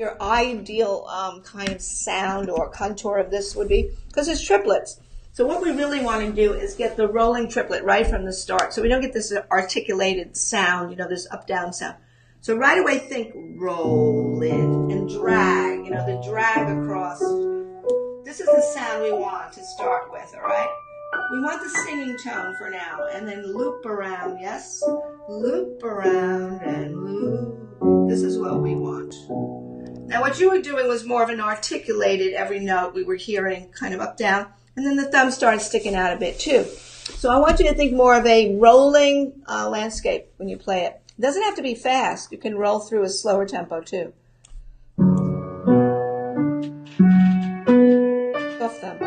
your ideal kind of sound or contour of this would be, because it's triplets. So what we really want to do is get the rolling triplet right from the start, so we don't get this articulated sound, this up-down sound. So right away think roll in and drag, the drag across. This is the sound we want to start with, all right? We want the singing tone for now, and then loop around, yes? Loop around and loop. This is what we want. Now what you were doing was more of an articulated every note we were hearing, kind of up, down, and then the thumb started sticking out a bit too. So I want you to think more of a rolling landscape when you play it. It doesn't have to be fast. You can roll through a slower tempo too. Soft thumb.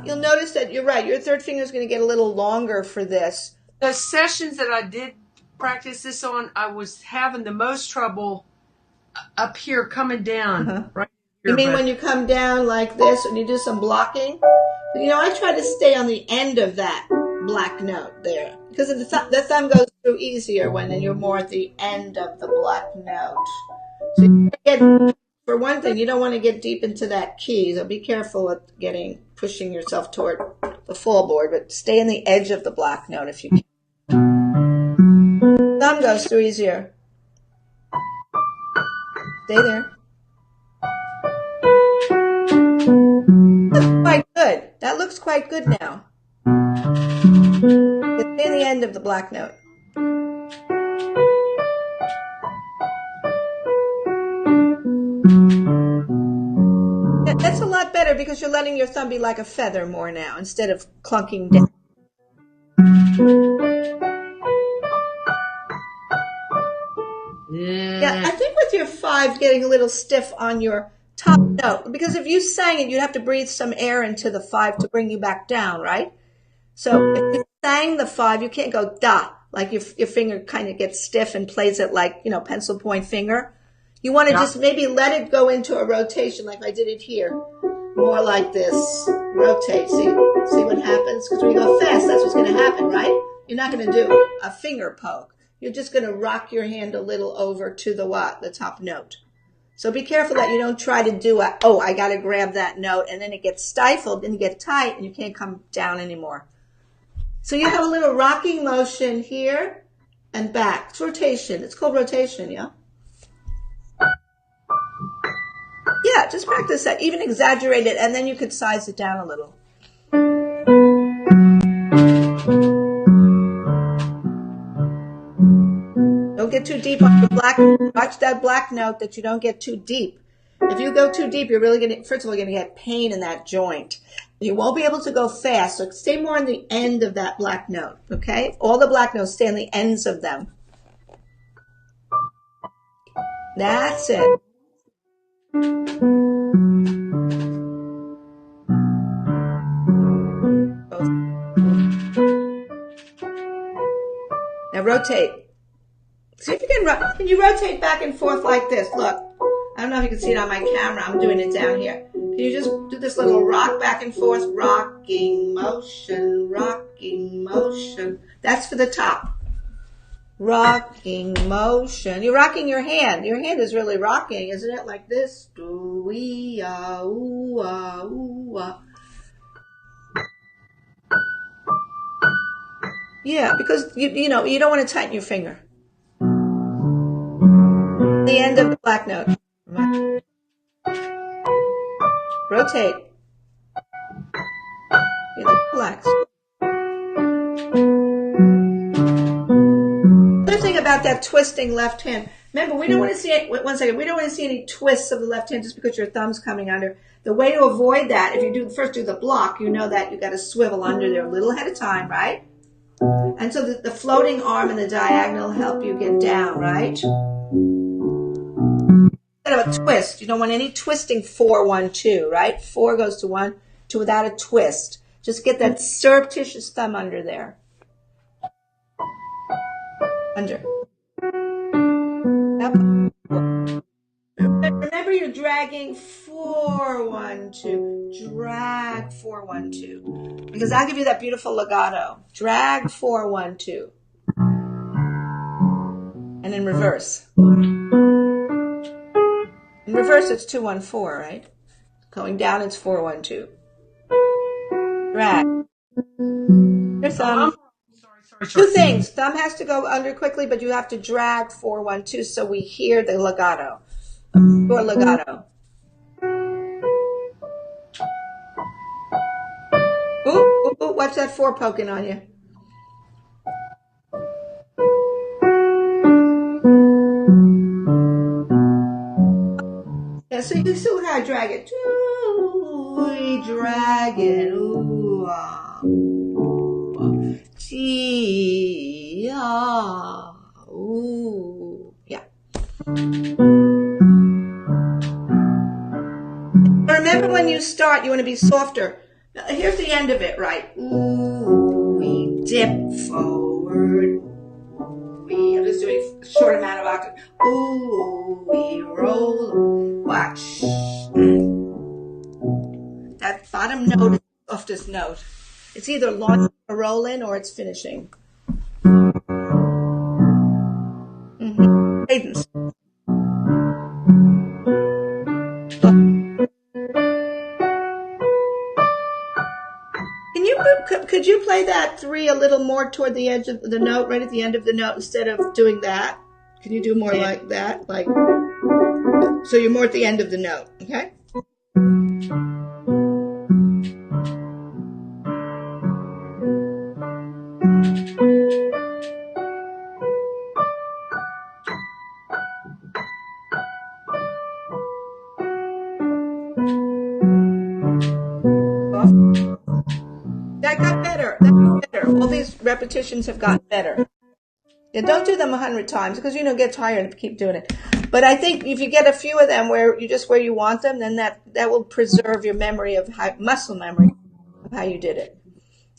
You'll notice that you're right. Your third finger is going to get a little longer for this. The sessions that I did practice this on, I was having the most trouble up here coming down. Right here, you mean when you come down like this and you do some blocking? I try to stay on the end of that black note there, because the thumb goes through easier when you're more at the end of the black note. So you get, for one thing, you don't want to get deep into that key, so be careful at pushing yourself toward the full board, but stay in the edge of the black note if you can. Thumb goes through easier. Stay there. That's quite good. That looks quite good now. Stay in the end of the black note. That's a lot better because you're letting your thumb be like a feather more now instead of clunking down. Yeah, I think with your 5 getting a little stiff on your top note, because if you sang it, you'd have to breathe some air into the 5 to bring you back down, right? So if you sang the 5, you can't go da, like your finger kind of gets stiff and plays it like, pencil point finger. You want to just maybe let it go into a rotation like I did it here. More like this. Rotate. See what happens? Because when you go fast, that's what's going to happen, right? You're not going to do a finger poke. You're just going to rock your hand a little over to the top note. So be careful that you don't try to do I got to grab that note, and then it gets stifled and you get tight and you can't come down anymore. So you have a little rocking motion here and back. It's rotation. It's called rotation, yeah? Yeah, just practice that. Even exaggerate it, and then you could size it down a little. Don't get too deep on the black. Watch that black note that you don't get too deep. If you go too deep, you're really first of all, you're going to get pain in that joint. You won't be able to go fast, so stay more on the end of that black note, okay? All the black notes, stay on the ends of them. That's it. Now rotate. See if you can you rotate back and forth like this. Look, I don't know if you can see it on my camera. I'm doing it down here. Can you just do this little rock back and forth? Rocking motion, rocking motion. That's for the top. Rocking motion. You're rocking your hand. Your hand is really rocking, isn't it? Like this. Do-wee-ah, ooh-ah, ooh-ah. Yeah, because you don't want to tighten your finger. The end of the black note. Rotate. Relax. Another thing about that twisting left hand. Remember, we don't want to see it. Wait 1 second. We don't want to see any twists of the left hand just because your thumb's coming under. The way to avoid that, if you first do the block, you know that you got to swivel under there a little ahead of time, right? And so the floating arm and the diagonal help you get down, right? Instead of a twist, you don't want any twisting 4, 1, 2, right? 4 goes to 1, to without a twist. Just get that surreptitious thumb under there. Under. Remember, you're dragging 4, 1, 2. Drag 4, 1, 2. Because I'll give you that beautiful legato. Drag 4, 1, 2. And in reverse. In reverse, it's 2, 1, 4, right? Going down, it's 4, 1, 2. Drag. Your thumb. Sorry. Two things. Thumb has to go under quickly, but you have to drag 4, 1, 2 so we hear the legato. Your legato. Ooh, watch that 4 poking on you. Yeah, so you can see how I drag it. Ooh, we drag it. Ooh, G, ooh, yeah. Remember, when you start, you want to be softer. Now, here's the end of it, right? Ooh, we dip forward. I'm just doing a short amount of octave. Ooh, we roll. Watch. That bottom note is the softest note. It's either launching a roll in or it's finishing. Cadence. Could you play that 3 a little more toward the edge of the note, right at the end of the note, instead of doing that? Can you do more like that? Like, so you're more at the end of the note, okay? That got better. All these repetitions have gotten better. Yeah, don't do them 100 times because you get tired and keep doing it. But I think if you get a few of them where you want them, then that will preserve your memory of muscle memory of how you did it.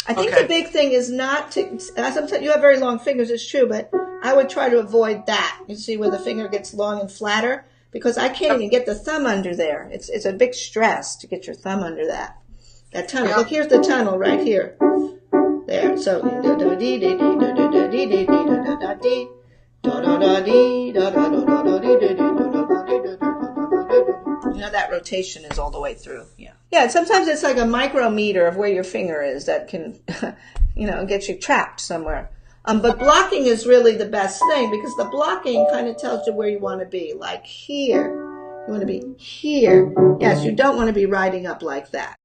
I think the big thing is not to. Sometimes you have very long fingers, it's true, but I would try to avoid that. You see where the finger gets long and flatter, because I can't even get the thumb under there. It's a big stress to get your thumb under that tunnel. Look, here's the tunnel right here. There. So that rotation is all the way through. Yeah, and sometimes it's like a micrometer of where your finger is that can get you trapped somewhere. But blocking is really the best thing, because the blocking kind of tells you where you want to be. Like here. You want to be here. Yes, you don't want to be riding up like that.